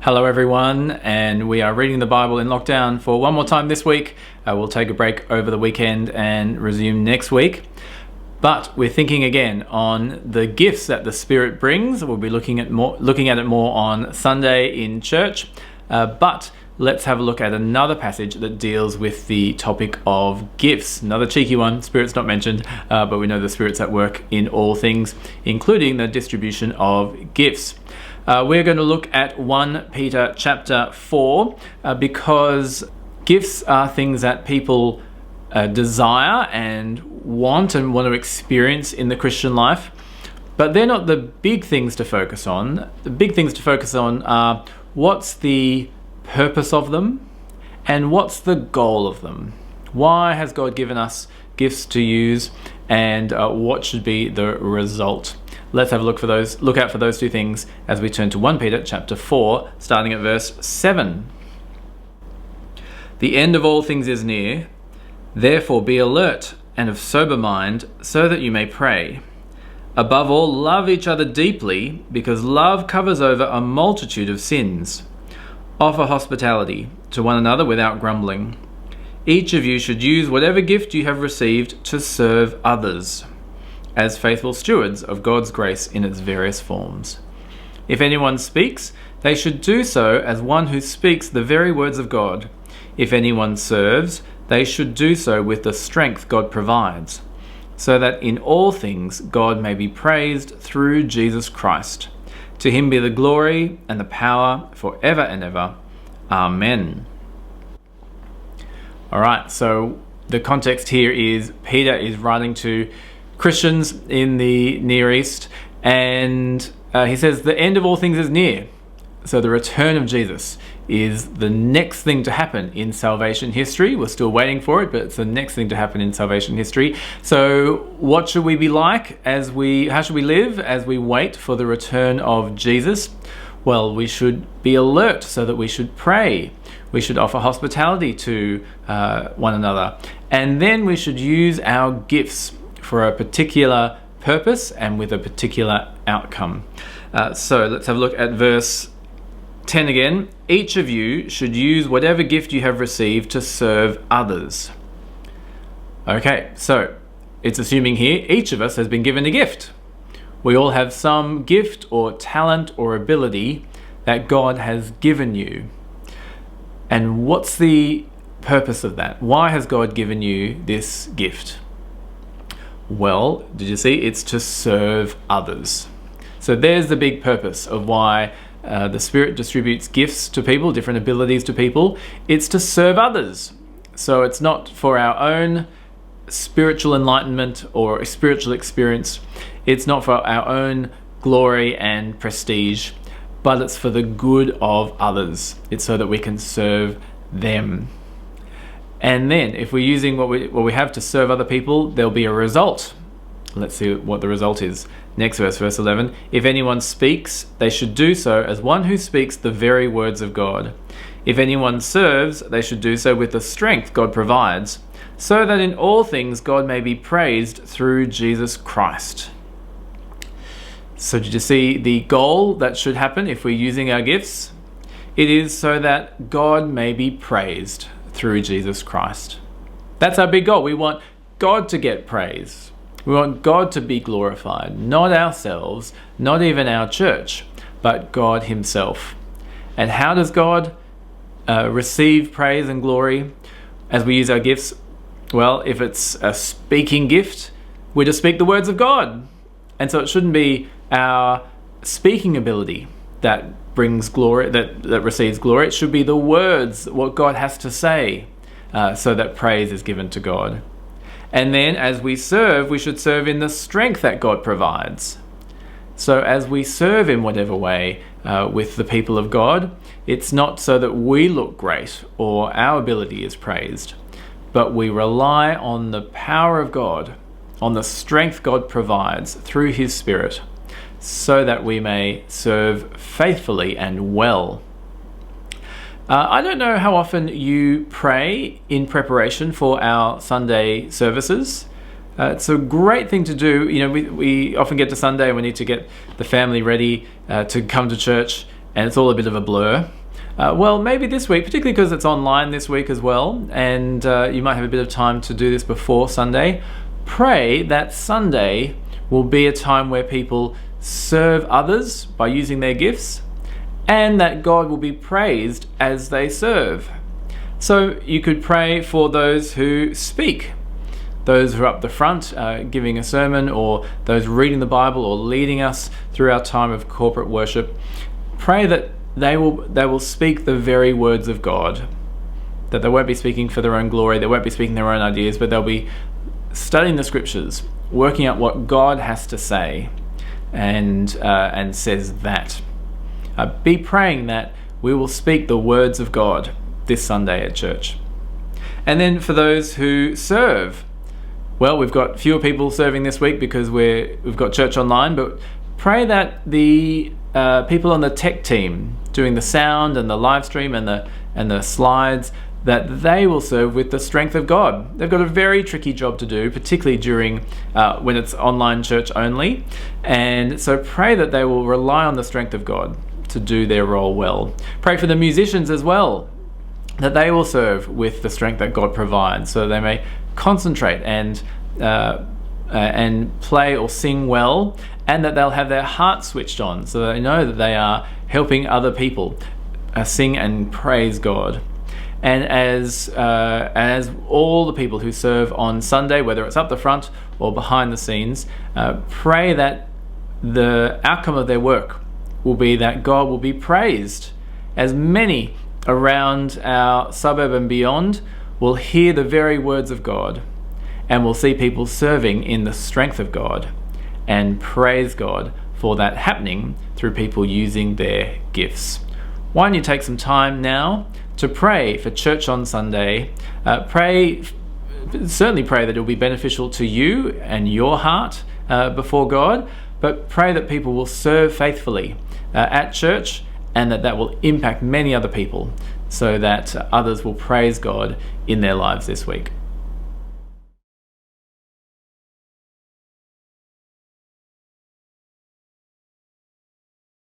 Hello everyone, and we are reading the Bible in lockdown for one more time this week. We'll take a break over the weekend and resume next week. But we're thinking again on the gifts that the Spirit brings. We'll be looking at it more on Sunday in church. But let's have a look at another passage that deals with the topic of gifts. Another cheeky one, Spirit's not mentioned, but we know the Spirit's at work in all things, including the distribution of gifts. We're going to look at 1 Peter chapter 4 because gifts are things that people desire and want to experience in the Christian life, but they're not the big things to focus on. The big things to focus on are what's the purpose of them and what's the goal of them. Why has God given us gifts to use, and what should be the result? Let's have a look out for those two things as we turn to 1 Peter chapter 4, starting at verse 7. The end of all things is near. Therefore be alert and of sober mind, so that you may pray. Above all, love each other deeply, because love covers over a multitude of sins. Offer hospitality to one another without grumbling. Each of you should use whatever gift you have received to serve others, as faithful stewards of God's grace in its various forms. If anyone speaks, they should do so as one who speaks the very words of God. If anyone serves, they should do so with the strength God provides, so that in all things God may be praised through Jesus Christ. To him be the glory and the power forever and ever. Amen. All right, so the context here is Peter is writing to Christians in the Near East, and he says the end of all things is near. So the return of Jesus is the next thing to happen in salvation history. We're still waiting for it, but it's the next thing to happen in salvation history. So what should we be like how should we live as we wait for the return of Jesus? Well, we should be alert so that we should pray. We should offer hospitality to one another. And then we should use our gifts for a particular purpose and with a particular outcome. So let's have a look at verse 10 again. Each of you should use whatever gift you have received to serve others. Okay, so it's assuming here each of us has been given a gift. We all have some gift or talent or ability that God has given you. And what's the purpose of that? Why has God given you this gift? Well, did you see? It's to serve others. So there's the big purpose of why the Spirit distributes gifts to people, different abilities to people. It's to serve others. So it's not for our own spiritual enlightenment or spiritual experience. It's not for our own glory and prestige, but it's for the good of others. It's so that we can serve them. And then if we're using what we have to serve other people, there'll be a result. Let's see what the result is. Next verse, verse 11. If anyone speaks, they should do so as one who speaks the very words of God. If anyone serves, they should do so with the strength God provides, so that in all things God may be praised through Jesus Christ. So did you see the goal that should happen if we're using our gifts? It is so that God may be praised through Jesus Christ. That's our big goal. We want God to get praise. We want God to be glorified, not ourselves, not even our church, but God himself. And how does God receive praise and glory as we use our gifts? Well, if it's a speaking gift, we're to speak the words of God. And so it shouldn't be our speaking ability that brings glory, that receives glory. It should be the words, what God has to say, so that praise is given to God. And then as we serve, we should serve in the strength that God provides. So as we serve in whatever way with the people of God, it's not so that we look great or our ability is praised, but we rely on the power of God, on the strength God provides through his Spirit, so that we may serve faithfully and well. I don't know how often you pray in preparation for our Sunday services. It's a great thing to do. You know, we often get to Sunday and we need to get the family ready to come to church. and it's all a bit of a blur. Well, maybe this week, particularly because it's online this week as well, and you might have a bit of time to do this before Sunday, pray that Sunday will be a time where people serve others by using their gifts, and that God will be praised as they serve. So you could pray for those who speak, those who are up the front giving a sermon, or those reading the Bible or leading us through our time of corporate worship. Pray that they will speak the very words of God, that they won't be speaking for their own glory, they won't be speaking their own ideas, but they'll be studying the scriptures, working out what God has to say, and says that. Be praying that we will speak the words of God this Sunday at church. And then for those who serve, well, we've got fewer people serving this week because we've got church online, but pray that the people on the tech team doing the sound and the live stream and the slides, that they will serve with the strength of God. They've got a very tricky job to do, particularly during when it's online church only. And so pray that they will rely on the strength of God to do their role well. Pray for the musicians as well, that they will serve with the strength that God provides, so they may concentrate and play or sing well, and that they'll have their hearts switched on, so they know that they are helping other people sing and praise God. And as all the people who serve on Sunday, whether it's up the front or behind the scenes, pray that the outcome of their work will be that God will be praised, as many around our suburb and beyond will hear the very words of God, and will see people serving in the strength of God, and praise God for that happening through people using their gifts. Why don't you take some time now to pray for church on Sunday? Certainly pray that it will be beneficial to you and your heart before God, but pray that people will serve faithfully at church, and that will impact many other people, so that others will praise God in their lives this week.